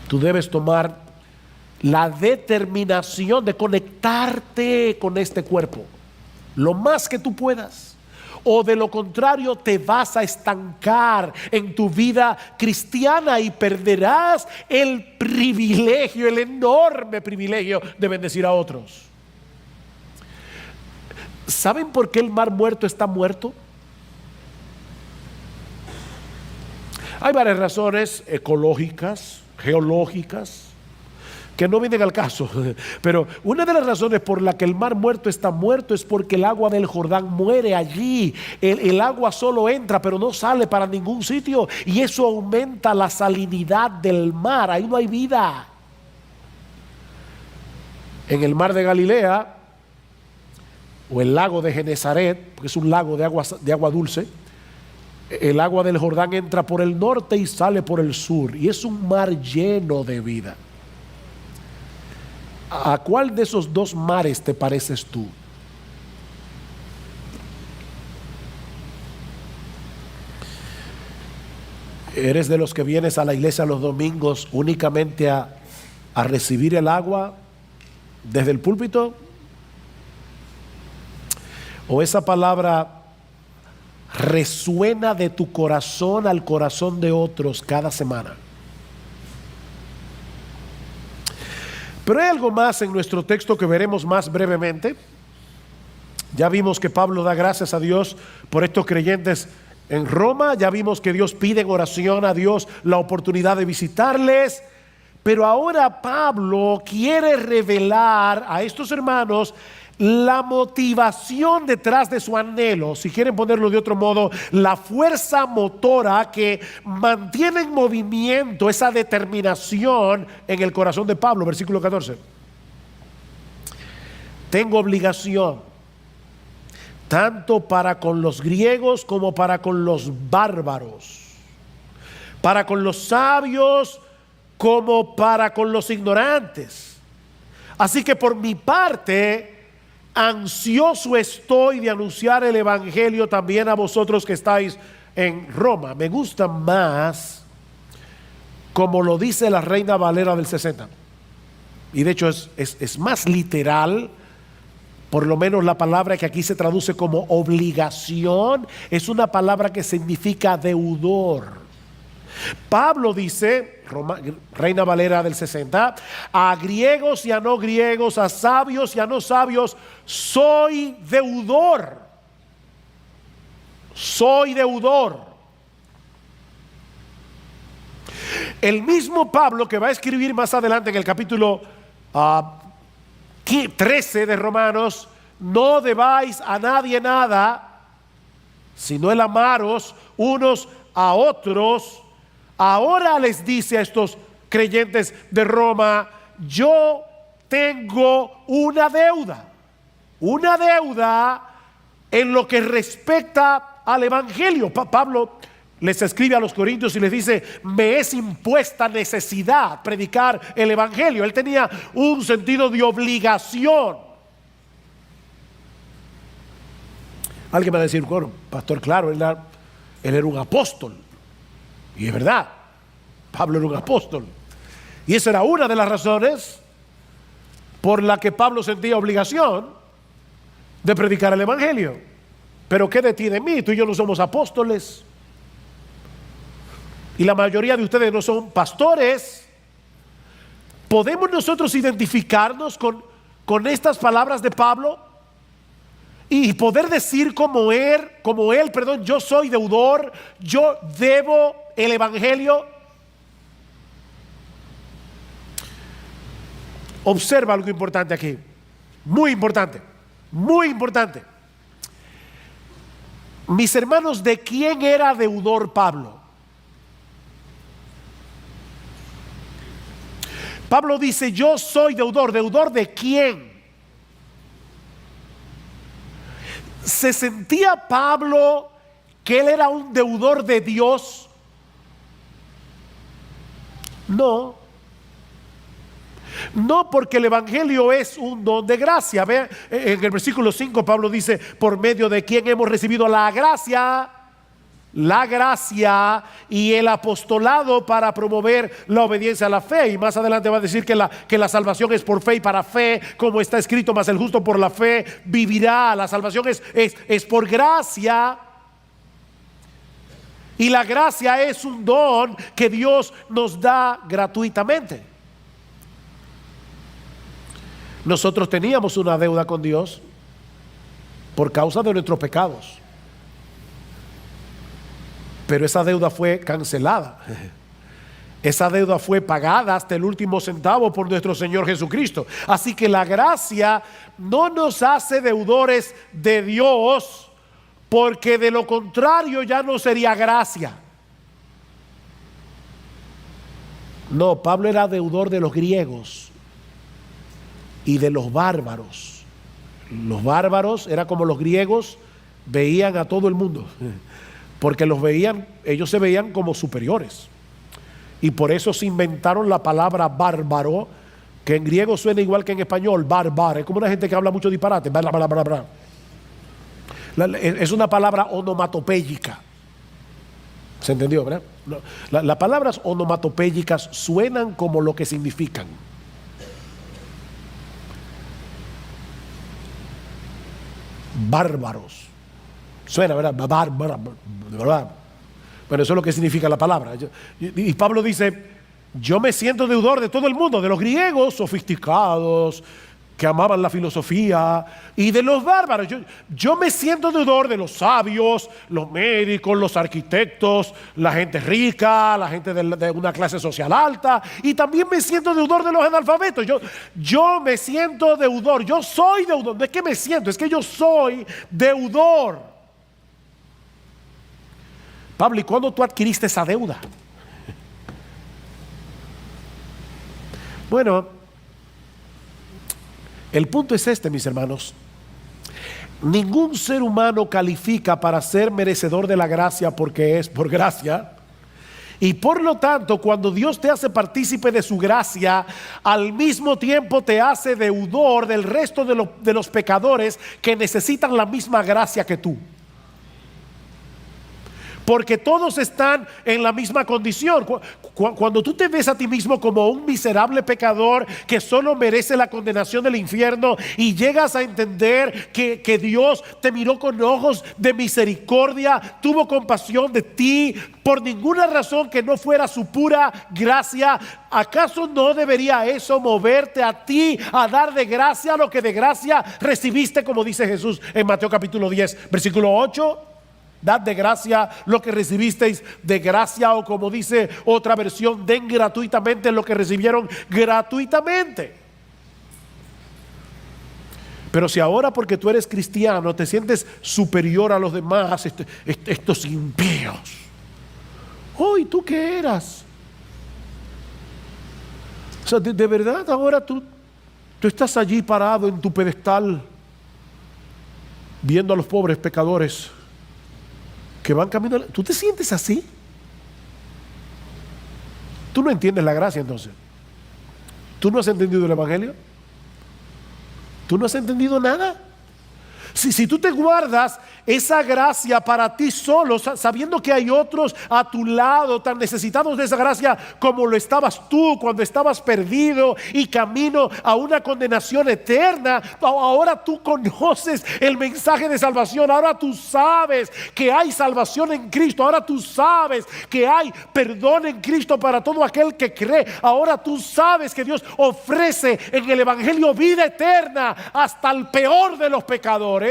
Tú debes tomar la determinación de conectarte con este cuerpo lo más que tú puedas, o de lo contrario te vas a estancar en tu vida cristiana y perderás el privilegio, el enorme privilegio de bendecir a otros. ¿Saben por qué el mar muerto está muerto? Hay varias razones ecológicas, geológicas, que no vienen al caso, pero una de las razones por la que el mar muerto está muerto es porque el agua del Jordán muere allí. El agua solo entra pero no sale para ningún sitio, y eso aumenta la salinidad del mar. Ahí no hay vida. En el mar de Galilea o el lago de Genesaret, que es un lago de agua dulce, el agua del Jordán entra por el norte y sale por el sur, y es un mar lleno de vida. ¿A cuál de esos dos mares te pareces tú? ¿Eres de los que vienes a la iglesia los domingos únicamente a recibir el agua desde el púlpito? ¿O esa palabra resuena de tu corazón al corazón de otros cada semana? Pero hay algo más en nuestro texto que veremos más brevemente. Ya vimos que Pablo da gracias a Dios por estos creyentes en Roma. Ya vimos que Dios pide en oración a Dios la oportunidad de visitarles. Pero ahora Pablo quiere revelar a estos hermanos la motivación detrás de su anhelo, si quieren ponerlo de otro modo, la fuerza motora que mantiene en movimiento esa determinación en el corazón de Pablo. Versículo 14. Tengo obligación tanto para con los griegos como para con los bárbaros, para con los sabios como para con los ignorantes. Así que por mi parte, ansioso estoy de anunciar el evangelio también a vosotros que estáis en Roma. Me gusta más como lo dice la Reina Valera del 60, y de hecho es más literal. Por lo menos la palabra que aquí se traduce como obligación es una palabra que significa deudor. Pablo dice, Reina Valera del 60, a griegos y a no griegos, a sabios y a no sabios, soy deudor. Soy deudor. El mismo Pablo que va a escribir más adelante en el capítulo 13 de Romanos, no debáis a nadie nada, sino el amaros unos a otros. Ahora les dice a estos creyentes de Roma, yo tengo una deuda en lo que respecta al evangelio. Pablo les escribe a los corintios y les dice, me es impuesta necesidad predicar el evangelio. Él tenía un sentido de obligación. Alguien va a decir, bueno, pastor, claro, él era un apóstol. Y es verdad, Pablo era un apóstol. Y esa era una de las razones por la que Pablo sentía obligación de predicar el evangelio. Pero ¿qué de ti de mí? Tú y yo no somos apóstoles. Y la mayoría de ustedes no son pastores. ¿Podemos nosotros identificarnos con estas palabras de Pablo? Y poder decir como él, yo soy deudor, yo debo el evangelio. Observa algo importante aquí, muy importante, muy importante. Mis hermanos, ¿de quién era deudor Pablo? Pablo dice, yo soy deudor. ¿Deudor de quién? ¿Se sentía Pablo que él era un deudor de Dios? No. No, porque el evangelio es un don de gracia. Vean, en el versículo 5 Pablo dice, por medio de quien hemos recibido la gracia y el apostolado para promover la obediencia a la fe. Y más adelante va a decir que la salvación es por fe y para fe, como está escrito, mas el justo por la fe vivirá. La salvación es por gracia. Y la gracia es un don que Dios nos da gratuitamente. Nosotros teníamos una deuda con Dios por causa de nuestros pecados, pero esa deuda fue cancelada. Esa deuda fue pagada hasta el último centavo por nuestro Señor Jesucristo. Así que la gracia no nos hace deudores de Dios, porque de lo contrario ya no sería gracia. No, Pablo era deudor de los griegos y de los bárbaros. Los bárbaros era como los griegos veían a todo el mundo, porque ellos se veían como superiores. Y por eso se inventaron la palabra bárbaro, que en griego suena igual que en español, bárbaro. Es como una gente que habla mucho disparate. Es una palabra onomatopéyica. ¿Se entendió, verdad? No, las palabras onomatopéyicas suenan como lo que significan. Bárbaros. Suena, ¿verdad? ¿Verdad? Bueno, eso es lo que significa la palabra. Y Pablo dice, yo me siento deudor de todo el mundo, de los griegos sofisticados, que amaban la filosofía, y de los bárbaros. Yo me siento deudor de los sabios, los médicos, los arquitectos, la gente rica, la gente de una clase social alta, y también me siento deudor de los analfabetos. Yo me siento deudor, yo soy deudor. ¿De qué me siento? Es que yo soy deudor. Pablo, ¿y cuándo tú adquiriste esa deuda? Bueno, el punto es este, mis hermanos. Ningún ser humano califica para ser merecedor de la gracia porque es por gracia. Y por lo tanto, cuando Dios te hace partícipe de su gracia, al mismo tiempo te hace deudor del resto de los pecadores que necesitan la misma gracia que tú. Porque todos están en la misma condición. Cuando tú te ves a ti mismo como un miserable pecador que solo merece la condenación del infierno, y llegas a entender que Dios te miró con ojos de misericordia, tuvo compasión de ti por ninguna razón que no fuera su pura gracia, ¿acaso no debería eso moverte a ti a dar de gracia lo que de gracia recibiste, como dice Jesús en Mateo capítulo 10, versículo 8? Dad de gracia lo que recibisteis de gracia, o como dice otra versión, den gratuitamente lo que recibieron gratuitamente. Pero si ahora, porque tú eres cristiano, te sientes superior a los demás, estos impíos, ¿y tú qué eras? O sea, de verdad ahora tú estás allí parado en tu pedestal, viendo a los pobres pecadores que van camino. ¿Tú te sientes así? Tú no entiendes la gracia entonces. ¿Tú no has entendido el evangelio? ¿Tú no has entendido nada? Si tú te guardas esa gracia para ti solo, sabiendo que hay otros a tu lado tan necesitados de esa gracia como lo estabas tú cuando estabas perdido y camino a una condenación eterna, ahora tú conoces el mensaje de salvación. Ahora tú sabes que hay salvación en Cristo. Ahora tú sabes que hay perdón en Cristo para todo aquel que cree. Ahora tú sabes que Dios ofrece en el evangelio vida eterna hasta el peor de los pecadores.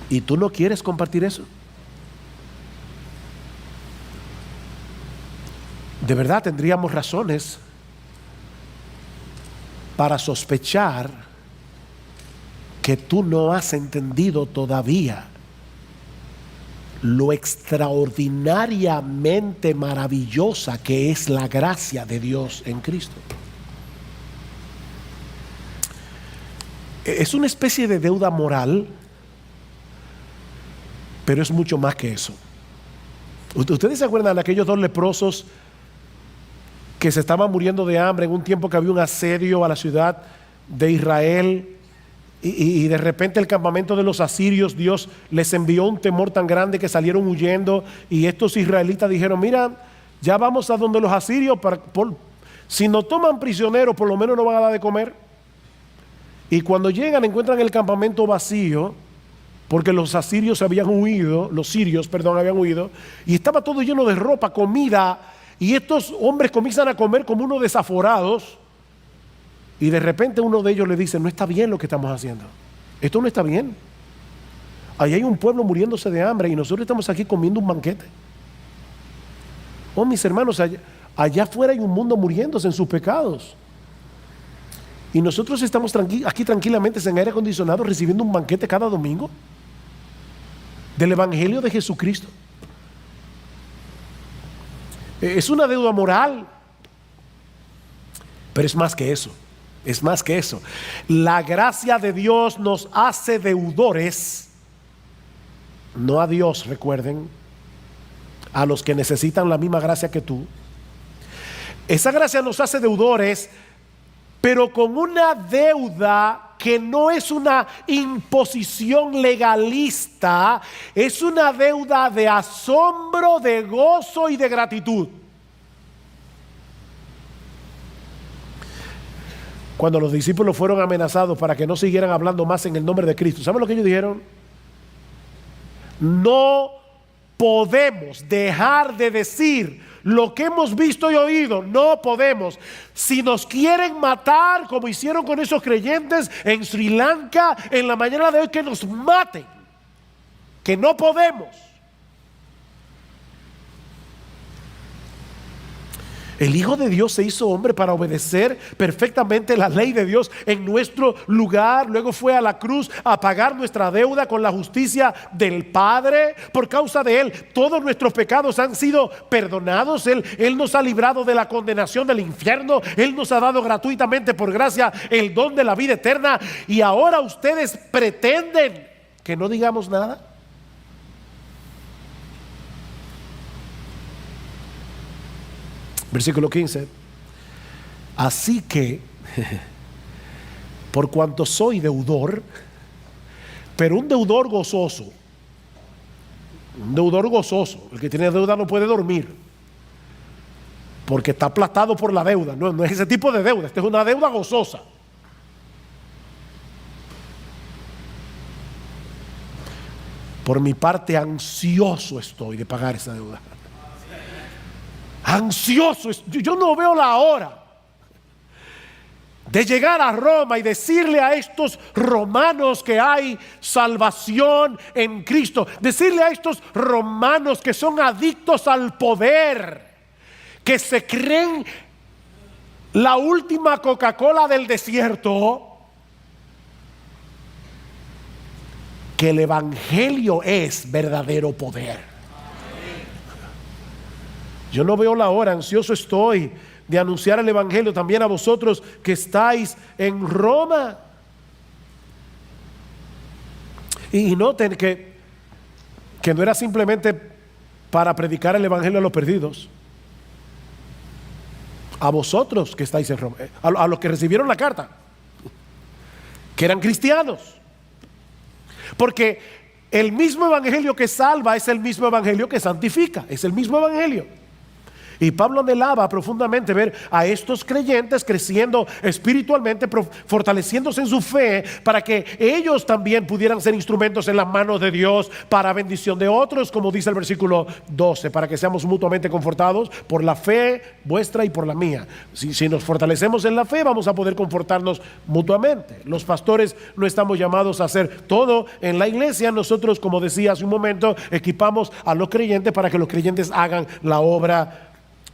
¿Y tú no quieres compartir eso? De verdad tendríamos razones para sospechar que tú no has entendido todavía lo extraordinariamente maravillosa que es la gracia de Dios en Cristo. Es una especie de deuda moral, pero es mucho más que eso. ¿Ustedes se acuerdan de aquellos dos leprosos que se estaban muriendo de hambre en un tiempo que había un asedio a la ciudad de Israel? Y de repente el campamento de los asirios, Dios les envió un temor tan grande que salieron huyendo, y estos israelitas dijeron: mira, ya vamos a donde los asirios, si nos toman prisioneros por lo menos nos van a dar de comer. Y cuando llegan encuentran el campamento vacío, porque los asirios habían huido, los sirios, perdón, habían huido, y estaba todo lleno de ropa, comida, y estos hombres comienzan a comer como unos desaforados. Y de repente uno de ellos le dice: no está bien lo que estamos haciendo, esto no está bien. Ahí hay un pueblo muriéndose de hambre y nosotros estamos aquí comiendo un banquete. Oh, mis hermanos, allá afuera hay un mundo muriéndose en sus pecados, y nosotros estamos aquí tranquilamente en aire acondicionado recibiendo un banquete cada domingo del Evangelio de Jesucristo. Es una deuda moral, pero es más que eso. Es más que eso. La gracia de Dios nos hace deudores, no a Dios, recuerden, a los que necesitan la misma gracia que tú. Esa gracia nos hace deudores, pero con una deuda que no es una imposición legalista, es una deuda de asombro, de gozo y de gratitud. Cuando los discípulos fueron amenazados para que no siguieran hablando más en el nombre de Cristo, ¿saben lo que ellos dijeron? No podemos dejar de decir lo que hemos visto y oído. No podemos. Si nos quieren matar, como hicieron con esos creyentes en Sri Lanka en la mañana de hoy, que nos maten, que no podemos. El Hijo de Dios se hizo hombre para obedecer perfectamente la ley de Dios en nuestro lugar. Luego fue a la cruz a pagar nuestra deuda con la justicia del Padre. Por causa de Él, todos nuestros pecados han sido perdonados. Él nos ha librado de la condenación del infierno. Él nos ha dado gratuitamente por gracia el don de la vida eterna. Y ahora ustedes pretenden que no digamos nada. Versículo 15. Así que, por cuanto soy deudor, pero un deudor gozoso, el que tiene deuda no puede dormir, porque está aplastado por la deuda. No es ese tipo de deuda, esta es una deuda gozosa. Por mi parte, ansioso estoy de pagar esa deuda. Ansioso, yo no veo la hora de llegar a Roma y decirle a estos romanos que hay salvación en Cristo, decirle a estos romanos que son adictos al poder, que se creen la última Coca-Cola del desierto, que el Evangelio es verdadero poder. Yo no veo la hora, ansioso estoy de anunciar el Evangelio también a vosotros que estáis en Roma. Y noten que no era simplemente para predicar el Evangelio a los perdidos. A vosotros que estáis en Roma, a los que recibieron la carta, que eran cristianos. Porque el mismo Evangelio que salva es el mismo Evangelio que santifica, es el mismo Evangelio. Y Pablo anhelaba profundamente ver a estos creyentes creciendo espiritualmente, fortaleciéndose en su fe, para que ellos también pudieran ser instrumentos en las manos de Dios para bendición de otros, como dice el versículo 12, para que seamos mutuamente confortados por la fe vuestra y por la mía. Si nos fortalecemos en la fe, vamos a poder confortarnos mutuamente. Los pastores no estamos llamados a hacer todo en la iglesia. Nosotros, como decía hace un momento, equipamos a los creyentes para que los creyentes hagan la obra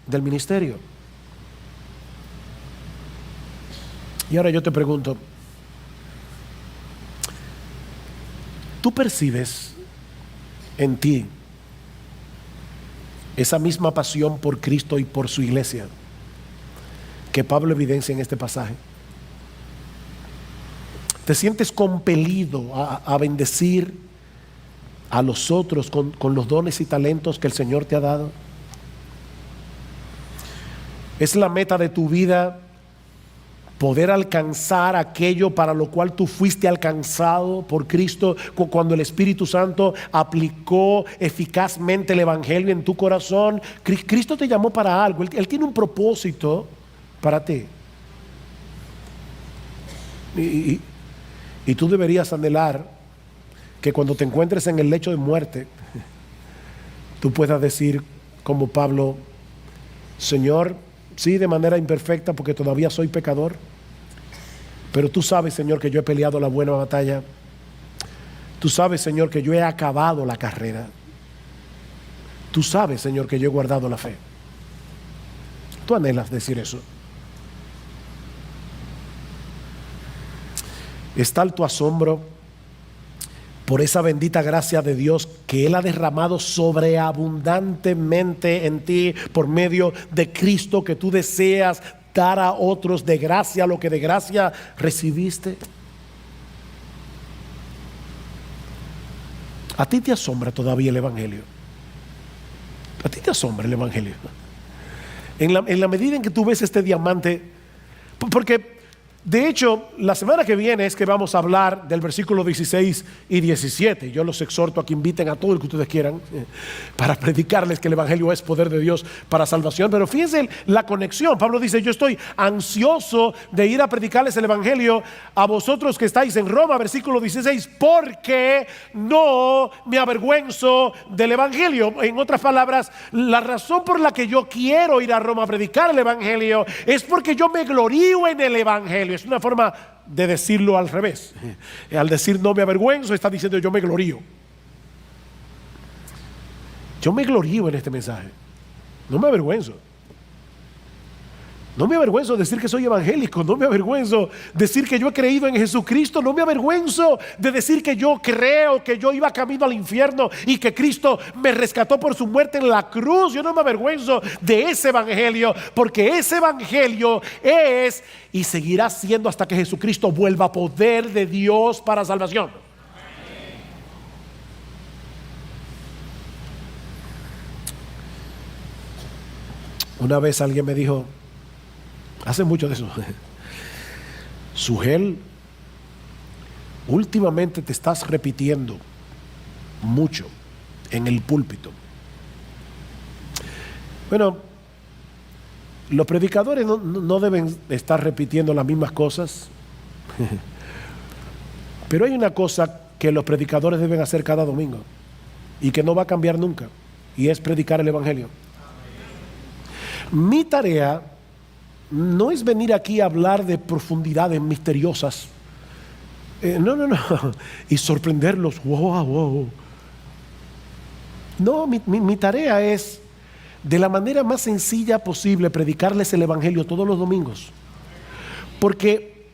del ministerio. Y ahora yo te pregunto, ¿tú percibes en ti esa misma pasión por Cristo y por su iglesia que Pablo evidencia en este pasaje. Te sientes compelido a bendecir a los otros con los dones y talentos que el Señor te ha dado. Es la meta de tu vida poder alcanzar aquello para lo cual tú fuiste alcanzado por Cristo cuando el Espíritu Santo aplicó eficazmente el Evangelio en tu corazón. Cristo te llamó para algo. Él tiene un propósito para ti. Y tú deberías anhelar que cuando te encuentres en el lecho de muerte, tú puedas decir como Pablo: Señor, sí, de manera imperfecta, porque todavía soy pecador, pero tú sabes, Señor, que yo he peleado la buena batalla. Tú sabes, Señor, que yo he acabado la carrera. Tú sabes, Señor, que yo he guardado la fe. Tú anhelas decir eso. Es tal tu asombro por esa bendita gracia de Dios que Él ha derramado sobreabundantemente en ti por medio de Cristo, que tú deseas dar a otros de gracia lo que de gracia recibiste. A ti te asombra todavía el Evangelio. A ti te asombra el Evangelio. En la medida en que tú ves este diamante, porque de hecho, la semana que viene es que vamos a hablar del versículo 16 y 17. Yo los exhorto a que inviten a todo el que ustedes quieran para predicarles que el Evangelio es poder de Dios para salvación. Pero fíjense la conexión. Pablo dice: yo estoy ansioso de ir a predicarles el Evangelio a vosotros que estáis en Roma, versículo 16, porque no me avergüenzo del Evangelio. En otras palabras, la razón por la que yo quiero ir a Roma a predicar el Evangelio es porque yo me glorío en el Evangelio. Es una forma de decirlo al revés. Al decir no me avergüenzo, está diciendo yo me glorío. Yo me glorío en este mensaje. No me avergüenzo. No me avergüenzo de decir que soy evangélico. No me avergüenzo de decir que yo he creído en Jesucristo. No me avergüenzo de decir que yo creo que yo iba camino al infierno y que Cristo me rescató por su muerte en la cruz. Yo no me avergüenzo de ese evangelio, porque ese evangelio es y seguirá siendo hasta que Jesucristo vuelva, poder de Dios para salvación. Una vez alguien me dijo, hace mucho de eso: Sugel, últimamente te estás repitiendo mucho en el púlpito. Bueno, los predicadores no deben estar repitiendo las mismas cosas, pero hay una cosa que los predicadores deben hacer cada domingo y que no va a cambiar nunca, y es predicar el Evangelio. Mi tarea no es venir aquí a hablar de profundidades misteriosas. No. Y sorprenderlos. Wow. No, mi tarea es, de la manera más sencilla posible, predicarles el Evangelio todos los domingos. Porque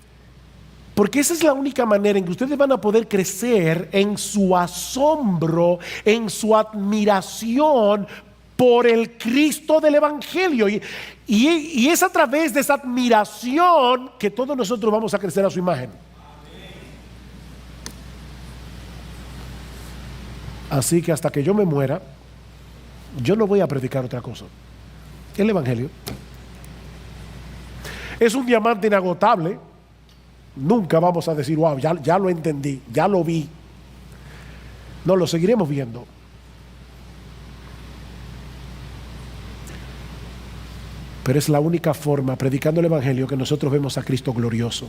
esa es la única manera en que ustedes van a poder crecer en su asombro, en su admiración por el Cristo del Evangelio. Y es a través de esa admiración que todos nosotros vamos a crecer a su imagen. Así que hasta que yo me muera, yo no voy a predicar otra cosa. El Evangelio es un diamante inagotable. Nunca vamos a decir, wow, ya lo entendí, ya lo vi. No, lo seguiremos viendo. Pero es la única forma, predicando el Evangelio, que nosotros vemos a Cristo glorioso.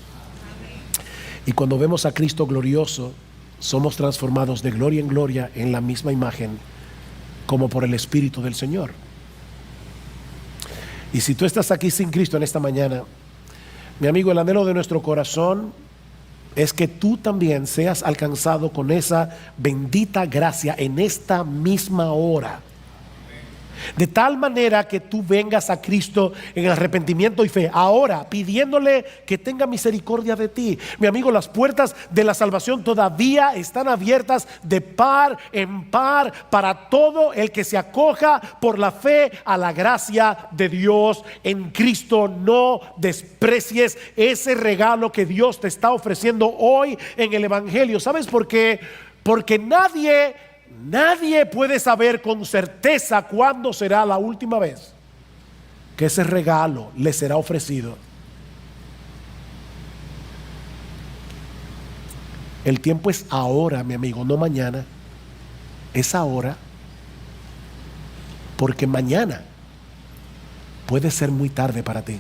Y cuando vemos a Cristo glorioso, somos transformados de gloria en gloria en la misma imagen, como por el Espíritu del Señor. Y si tú estás aquí sin Cristo en esta mañana, mi amigo, el anhelo de nuestro corazón es que tú también seas alcanzado con esa bendita gracia en esta misma hora. De tal manera que tú vengas a Cristo en arrepentimiento y fe, ahora pidiéndole que tenga misericordia de ti. Mi amigo, las puertas de la salvación todavía están abiertas de par en par para todo el que se acoja por la fe a la gracia de Dios en Cristo. No desprecies ese regalo que Dios te está ofreciendo hoy en el Evangelio. ¿Sabes por qué? Porque nadie puede saber con certeza cuándo será la última vez que ese regalo le será ofrecido. El tiempo es ahora, mi amigo, no mañana. Es ahora, porque mañana puede ser muy tarde para ti.